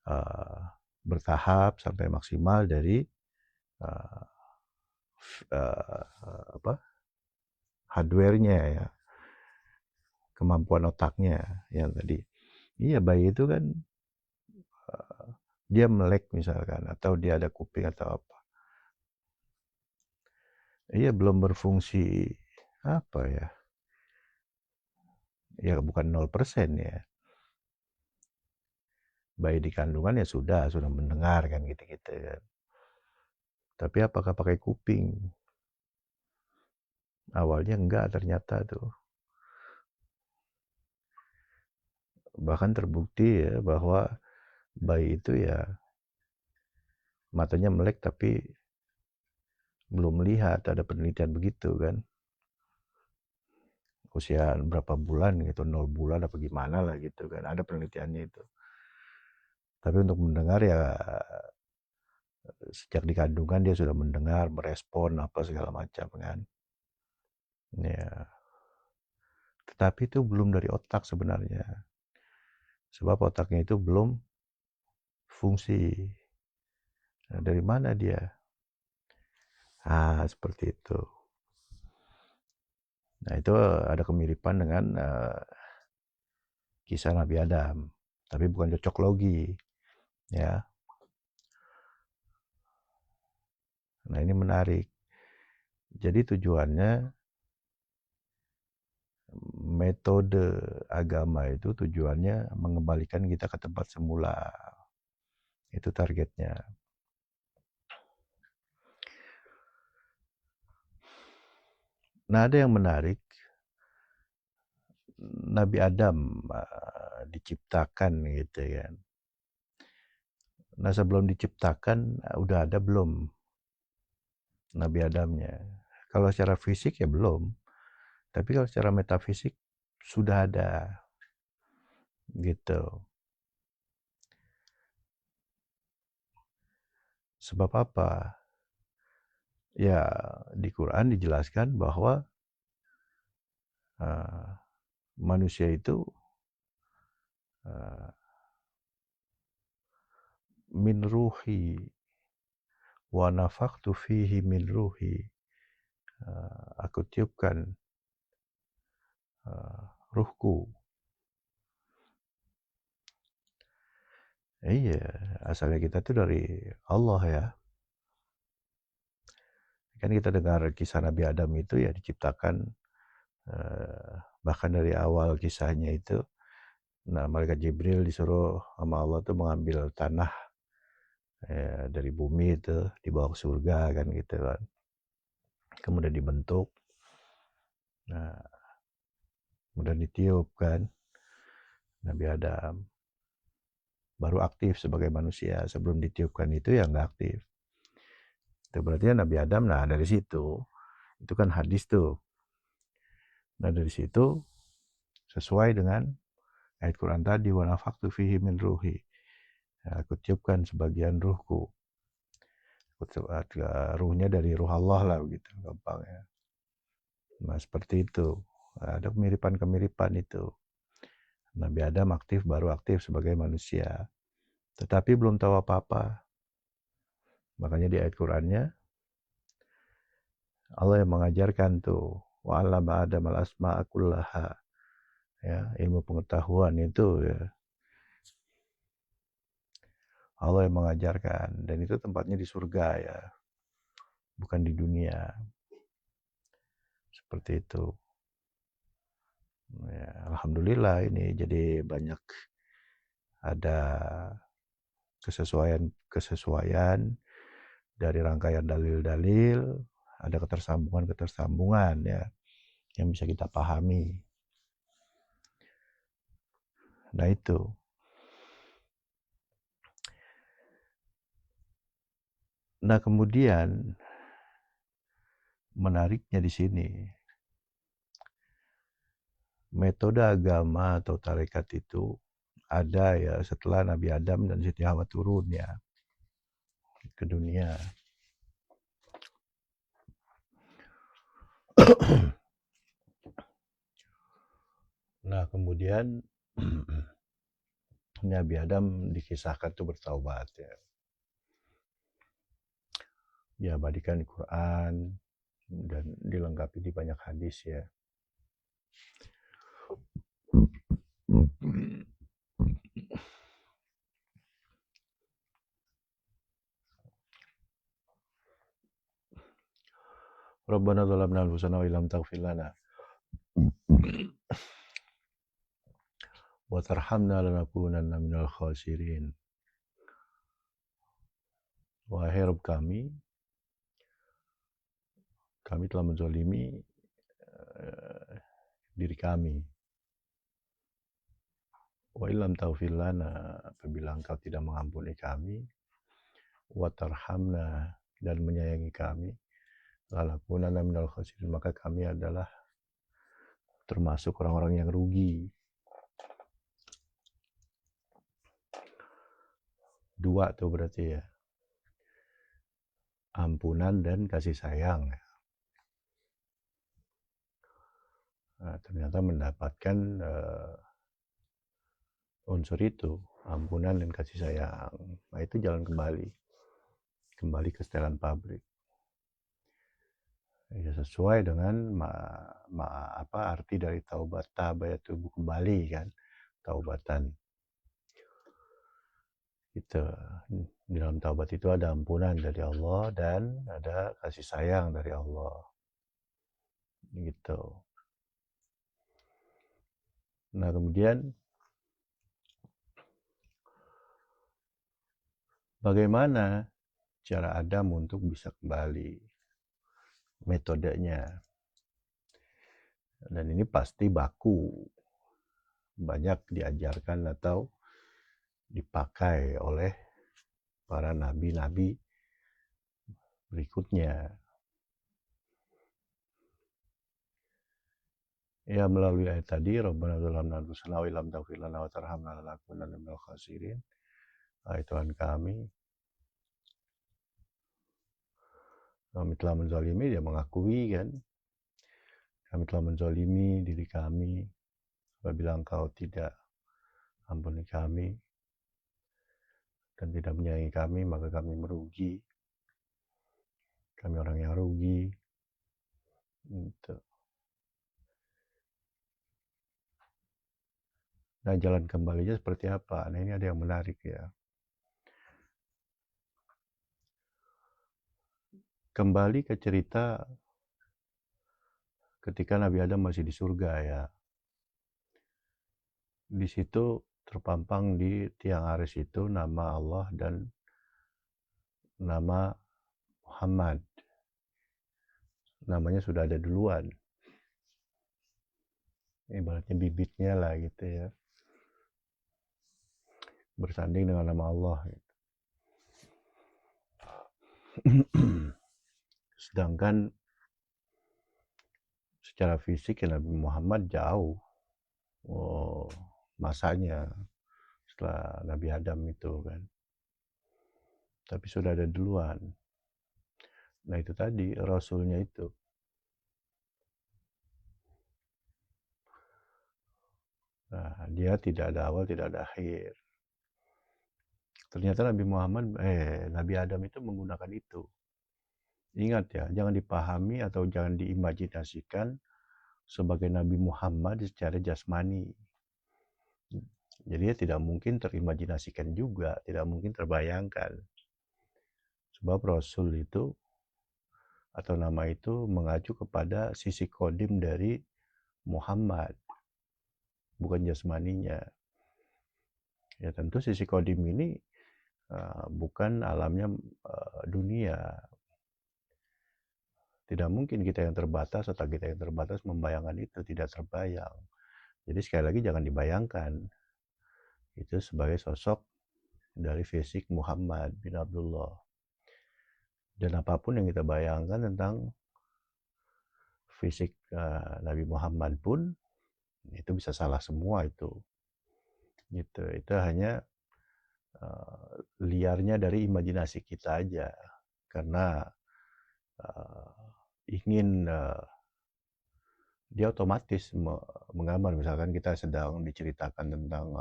eee, bertahap sampai maksimal dari, eee, apa, hardware-nya ya, kemampuan otaknya yang tadi. Iya, bayi itu kan, dia melek misalkan atau dia ada kuping atau apa. Iya, belum berfungsi, apa ya bukan 0% ya. Bayi di kandungan ya sudah mendengar kan gitu-gitu kan. Tapi apakah pakai kuping? Awalnya enggak ternyata tuh. Bahkan terbukti ya bahwa bayi itu ya matanya melek tapi belum melihat, ada penelitian begitu kan. Usia berapa bulan gitu, 0 bulan apa gimana lah gitu kan, ada penelitiannya itu. Tapi untuk mendengar ya sejak di kandungan dia sudah mendengar, merespon apa segala macam kan. Ya, tetapi itu belum dari otak sebenarnya. Sebab otaknya itu belum fungsi. Nah, dari mana dia? Seperti itu. Nah, itu ada kemiripan dengan kisah Nabi Adam, tapi bukan cocok logi, ya. Nah, ini menarik. Jadi tujuannya metode agama itu tujuannya mengembalikan kita ke tempat semula. Itu targetnya. Nah, ada yang menarik. Nabi Adam diciptakan gitu kan. Nah, sebelum diciptakan udah ada belum Nabi Adamnya? Kalau secara fisik ya belum. Tapi kalau secara metafisik sudah ada gitu. Sebab apa? Ya, di Quran dijelaskan bahwa manusia itu min ruhi wa nafakhtu fihi min ruhi. Aku tiupkan ruhku. Iya, asalnya kita tuh dari Allah ya. Kan kita dengar kisah Nabi Adam itu ya diciptakan bahkan dari awal kisahnya itu. Nah, malaikat Jibril disuruh sama Allah tuh mengambil tanah dari bumi itu dibawa ke surga kan gitu kan. Kemudian dibentuk. Nah, kemudian ditiup kan Nabi Adam. Baru aktif sebagai manusia. Sebelum ditiupkan itu ya nggak aktif. Itu berarti ya Nabi Adam, nah dari situ. Itu kan hadis tuh. Nah dari situ sesuai dengan ayat Quran tadi, wa nafakhtu fihi min ruhi. Ya, aku tiupkan sebagian ruhku. Ruhnya dari ruh Allah lah begitu gampangnya. Nah seperti itu. Nah, ada kemiripan-kemiripan itu. Nabi Adam aktif baru aktif sebagai manusia. Tetapi belum tahu apa-apa. Makanya di ayat Qurannya Allah yang mengajarkan tuh wa 'allama Adam al-asma'a kullaha. Ya, ilmu pengetahuan itu ya Allah yang mengajarkan, dan itu tempatnya di surga ya, bukan di dunia. Seperti itu. Ya, alhamdulillah ini jadi banyak ada kesesuaian dari rangkaian dalil-dalil, ada ketersambungan ya yang bisa kita pahami. Nah itu. Nah kemudian menariknya di sini, metode agama atau tarekat itu ada ya setelah Nabi Adam dan Siti Hawa turun ya ke dunia. Nah kemudian Nabi Adam dikisahkan tuh bertaubat ya. Diabadikan di Quran dan dilengkapi di banyak hadis ya. Rabbana zalamna anfusana wa illam taghfir lana wa tarhamna lanakunanna minal khasirin. Wahai Rabb kami telah menzalimi diri kami. Wa illam taghfir lana, apabila Engkau tidak mengampuni kami, wa tarhamna, dan menyayangi kami, lanakunanna minal khasirin, maka kami adalah termasuk orang-orang yang rugi. Dua tuh berarti ya. Ampunan dan kasih sayang. Nah, ternyata mendapatkan unsur itu, ampunan dan kasih sayang. Nah, itu jalan kembali ke setelan pabrik. Ya, sesuai dengan arti dari taubat. Taba itu kembali kan, taubatan. Itu di dalam taubat itu ada ampunan dari Allah dan ada kasih sayang dari Allah. Gitu. Nah, kemudian bagaimana cara Adam untuk bisa kembali? Metodenya. Dan ini pasti baku. Banyak diajarkan atau dipakai oleh para nabi-nabi berikutnya. Ya, melalui ayat tadi, Rabbana zalamna anfusana wa illam taghfir lana wa tarhamna lanakunanna minal khasirin. Tuhan kami telah menzalimi, dia mengakui kan, kami telah menzalimi diri kami, apabila Engkau tidak ampuni kami dan tidak menyayangi kami, maka kami merugi. Kami orang yang rugi. Gitu. Nah, jalan kembalinya seperti apa? Nah, ini ada yang menarik ya. Kembali ke cerita ketika Nabi Adam masih di surga ya. Di situ terpampang di tiang aris itu nama Allah dan nama Muhammad. Namanya sudah ada duluan. Ibaratnya bibitnya lah gitu ya. Bersanding dengan nama Allah. Sedangkan secara fisik ya Nabi Muhammad jauh masanya setelah Nabi Adam itu kan. Tapi sudah ada duluan. Nah, itu tadi Rasulnya itu. Nah, dia tidak ada awal, tidak ada akhir. Ternyata Nabi Adam itu menggunakan itu. Ingat ya, jangan dipahami atau jangan diimajinasikan sebagai Nabi Muhammad secara jasmani. Jadi dia tidak mungkin terimajinasikan juga, tidak mungkin terbayangkan. Sebab Rasul itu atau nama itu mengacu kepada sisi kodim dari Muhammad, bukan jasmaninya. Ya tentu sisi kodim ini bukan alamnya dunia. Tidak mungkin kita yang terbatas atau kita yang terbatas membayangkan itu, tidak terbayang. Jadi sekali lagi jangan dibayangkan itu sebagai sosok dari fisik Muhammad bin Abdullah. Dan apapun yang kita bayangkan tentang fisik Nabi Muhammad pun itu bisa salah semua itu. Gitu. Itu hanya liarnya dari imajinasi kita aja. Karena ingin dia otomatis menggambar, misalkan kita sedang diceritakan tentang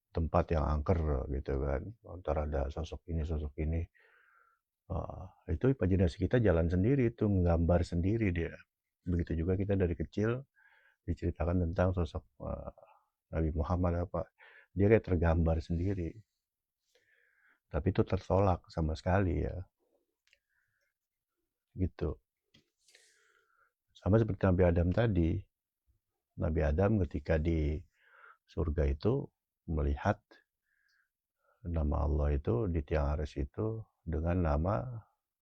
tempat yang angker gitu kan, entar ada sosok ini, itu imajinasi kita jalan sendiri itu, nggambar sendiri dia. Begitu juga kita dari kecil diceritakan tentang sosok, Nabi Muhammad apa, dia kayak tergambar sendiri. Tapi itu tertolak sama sekali ya, gitu. Sama seperti Nabi Adam tadi, Nabi Adam ketika di surga itu melihat nama Allah itu di tiang arsy itu dengan nama